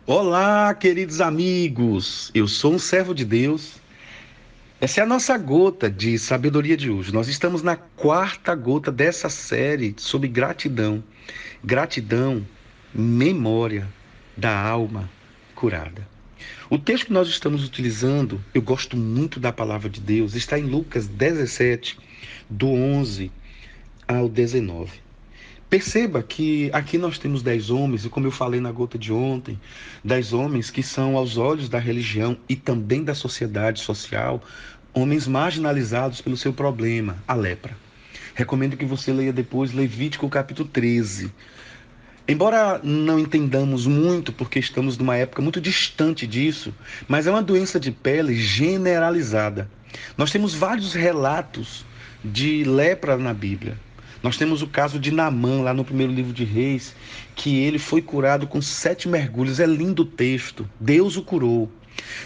Olá, queridos amigos. Eu sou um servo de Deus. Essa é a nossa gota de sabedoria de hoje. Nós estamos na quarta gota dessa série sobre gratidão. Gratidão, memória da alma curada. O texto que nós estamos utilizando, eu gosto muito da palavra de Deus, está em Lucas 17, do 11 ao 19. Perceba que aqui nós temos 10 homens, e como eu falei na gota de ontem, 10 homens que são, aos olhos da religião e também da sociedade social, homens marginalizados pelo seu problema, a lepra. Recomendo que você leia depois Levítico capítulo 13. Embora não entendamos muito, porque estamos numa época muito distante disso, mas é uma doença de pele generalizada. Nós temos vários relatos de lepra na Bíblia. Nós temos o caso de Naamã, lá no primeiro livro de Reis, que ele foi curado com 7 mergulhos. É lindo o texto. Deus o curou.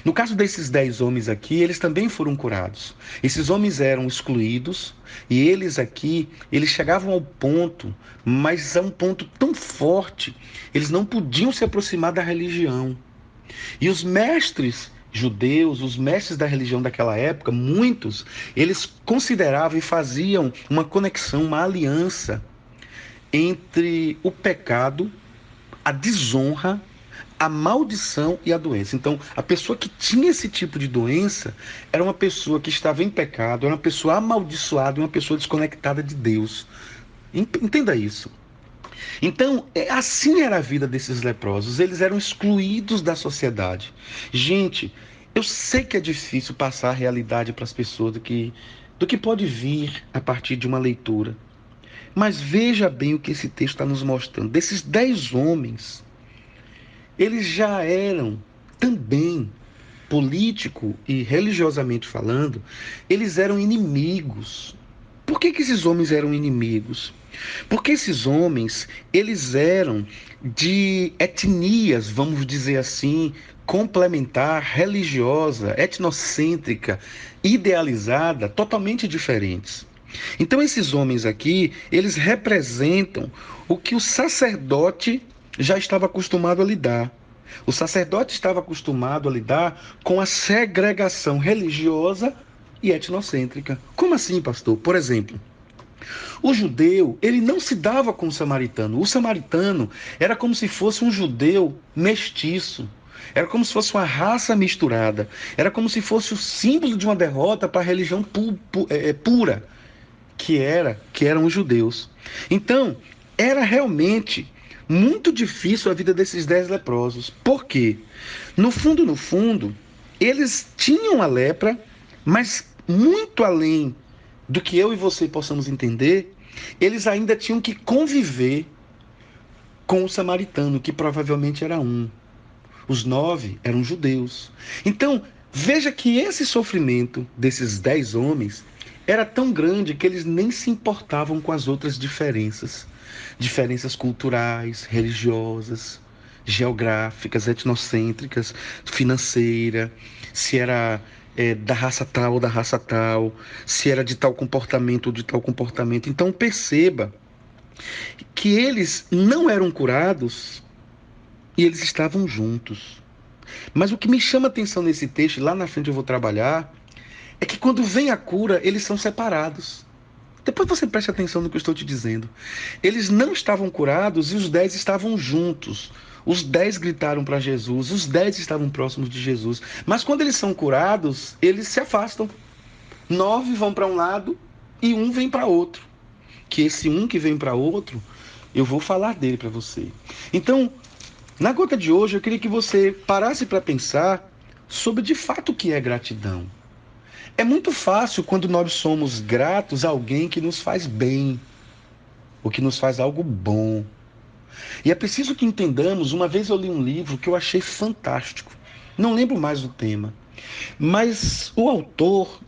No caso desses 10 homens aqui, eles também foram curados. Esses homens eram excluídos e eles chegavam ao ponto, mas a um ponto tão forte, eles não podiam se aproximar da religião. E os mestres judeus, os mestres da religião daquela época, muitos, eles consideravam e faziam uma conexão, uma aliança entre o pecado, a desonra, a maldição e a doença. Então, a pessoa que tinha esse tipo de doença era uma pessoa que estava em pecado, era uma pessoa amaldiçoada, uma pessoa desconectada de Deus. Entenda isso. Então, assim era a vida desses leprosos. Eles eram excluídos da sociedade. Gente, eu sei que é difícil passar a realidade para as pessoas do que pode vir a partir de uma leitura. Mas veja bem o que esse texto está nos mostrando. Desses 10 homens, eles já eram também, político e religiosamente falando, eles eram inimigos. Por que esses homens eram inimigos? Porque esses homens, eles eram de etnias, vamos dizer assim, complementar, religiosa, etnocêntrica, idealizada, totalmente diferentes. Então esses homens aqui, eles representam o que o sacerdote já estava acostumado a lidar. O sacerdote estava acostumado a lidar com a segregação religiosa e etnocêntrica. Como assim, pastor? Por exemplo, o judeu, ele não se dava com o samaritano. O samaritano era como se fosse um judeu mestiço. Era como se fosse uma raça misturada. Era como se fosse o símbolo de uma derrota para a religião pura, que eram os judeus. Então, era realmente muito difícil a vida desses 10 leprosos. Por quê? No fundo, eles tinham a lepra, mas muito além do que eu e você possamos entender, eles ainda tinham que conviver com o samaritano, que provavelmente era um. Os 9 eram judeus. Então, veja que esse sofrimento desses 10 homens era tão grande que eles nem se importavam com as outras diferenças. Diferenças culturais, religiosas, geográficas, etnocêntricas, financeira, se era da raça tal ou da raça tal, se era de tal comportamento ou de tal comportamento. Então perceba que eles não eram curados e eles estavam juntos. Mas o que me chama a atenção nesse texto, e lá na frente eu vou trabalhar, é que quando vem a cura, eles são separados. Depois você preste atenção no que eu estou te dizendo. Eles não estavam curados e os 10 estavam juntos. Os 10 gritaram para Jesus, os 10 estavam próximos de Jesus. Mas quando eles são curados, eles se afastam. 9 vão para um lado e um vem para outro. Que esse um que vem para outro, eu vou falar dele para você. Então, na gota de hoje, eu queria que você parasse para pensar sobre de fato o que é gratidão. É muito fácil quando nós somos gratos a alguém que nos faz bem, ou que nos faz algo bom. E é preciso que entendamos, uma vez eu li um livro que eu achei fantástico. Não lembro mais o tema. Mas o autor,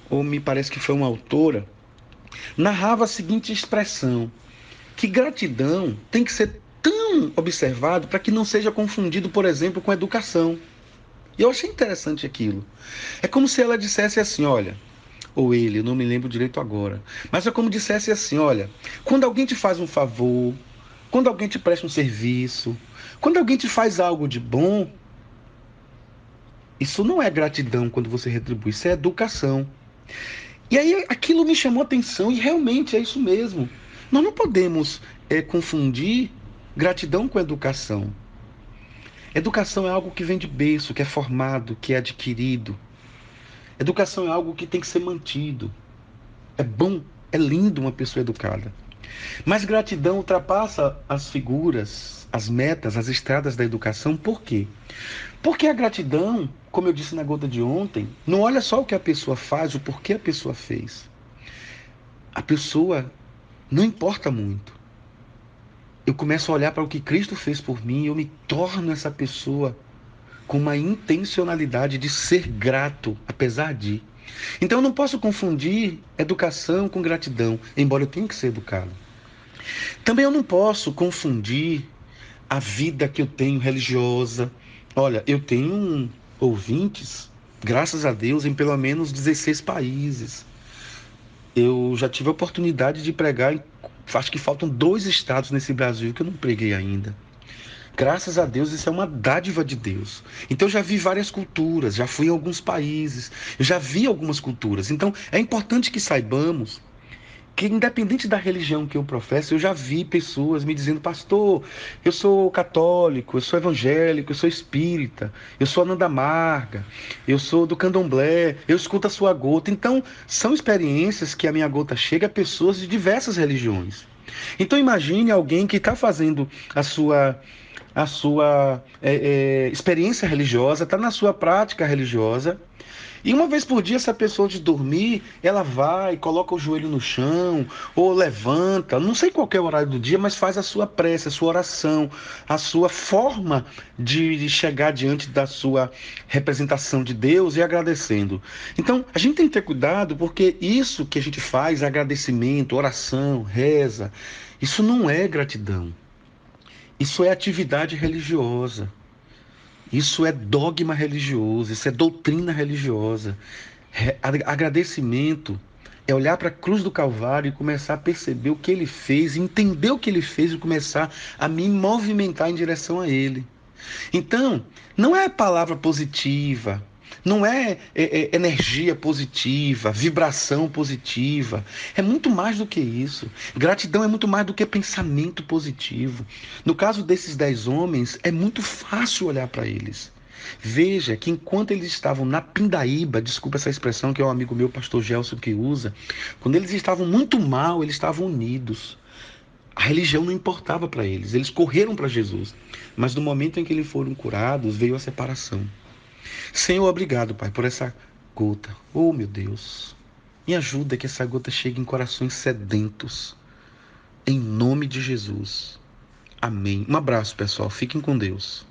ou me parece que foi uma autora, narrava a seguinte expressão, que gratidão tem que ser tão observado para que não seja confundido, por exemplo, com educação. E eu achei interessante aquilo. É como se ela dissesse assim, olha, ou ele, eu não me lembro direito agora, mas é como dissesse assim, olha, quando alguém te faz um favor, quando alguém te presta um serviço, Quando alguém te faz algo de bom, isso não é gratidão quando você retribui, isso é educação. E aí aquilo me chamou a atenção e realmente é isso mesmo. Nós não podemos confundir gratidão com educação. Educação é algo que vem de berço, que é formado, que é adquirido. Educação é algo que tem que ser mantido. É bom, é lindo uma pessoa educada. Mas gratidão ultrapassa as figuras, as metas, as estradas da educação. Por quê? Porque a gratidão, como eu disse na gota de ontem, não olha só o que a pessoa faz, o porquê a pessoa fez. A pessoa não importa muito. Eu começo a olhar para o que Cristo fez por mim e eu me torno essa pessoa com uma intencionalidade de ser grato, apesar de. Então eu não posso confundir educação com gratidão, embora eu tenha que ser educado. Também eu não posso confundir a vida que eu tenho religiosa. Olha, eu tenho ouvintes, graças a Deus, em pelo menos 16 países. Eu já tive a oportunidade de pregar acho que faltam 2 estados nesse Brasil que eu não preguei ainda. Graças a Deus, isso é uma dádiva de Deus. Então, eu já vi várias culturas, já fui em alguns países, eu já vi algumas culturas. Então, é importante que saibamos que, independente da religião que eu professo, eu já vi pessoas me dizendo: pastor, eu sou católico, eu sou evangélico, eu sou espírita, eu sou Ananda Marga, eu sou do candomblé, eu escuto a sua gota. Então, são experiências que a minha gota chega a pessoas de diversas religiões. Então, imagine alguém que está fazendo a sua experiência religiosa, está na sua prática religiosa. E uma vez por dia, essa pessoa de dormir, ela vai, coloca o joelho no chão, ou levanta, não sei qual é o horário do dia, mas faz a sua prece, a sua oração, a sua forma de chegar diante da sua representação de Deus e agradecendo. Então, a gente tem que ter cuidado, porque isso que a gente faz, agradecimento, oração, reza, isso não é gratidão. Isso é atividade religiosa. Isso é dogma religioso, isso é doutrina religiosa. Agradecimento é olhar para a cruz do Calvário e começar a perceber o que ele fez, entender o que ele fez e começar a me movimentar em direção a ele. Então, não é palavra positiva, não é energia positiva, vibração positiva. É muito mais do que isso. Gratidão é muito mais do que pensamento positivo. No caso desses 10 homens, é muito fácil olhar para eles. Veja que enquanto eles estavam na pindaíba, desculpa essa expressão que é um amigo meu, pastor Gelson, que usa, quando eles estavam muito mal, eles estavam unidos. A religião não importava para eles, eles correram para Jesus. Mas no momento em que eles foram curados, veio a separação. Senhor, obrigado, Pai, por essa gota. Oh, meu Deus, me ajuda que essa gota chegue em corações sedentos. Em nome de Jesus. Amém. Um abraço, pessoal. Fiquem com Deus.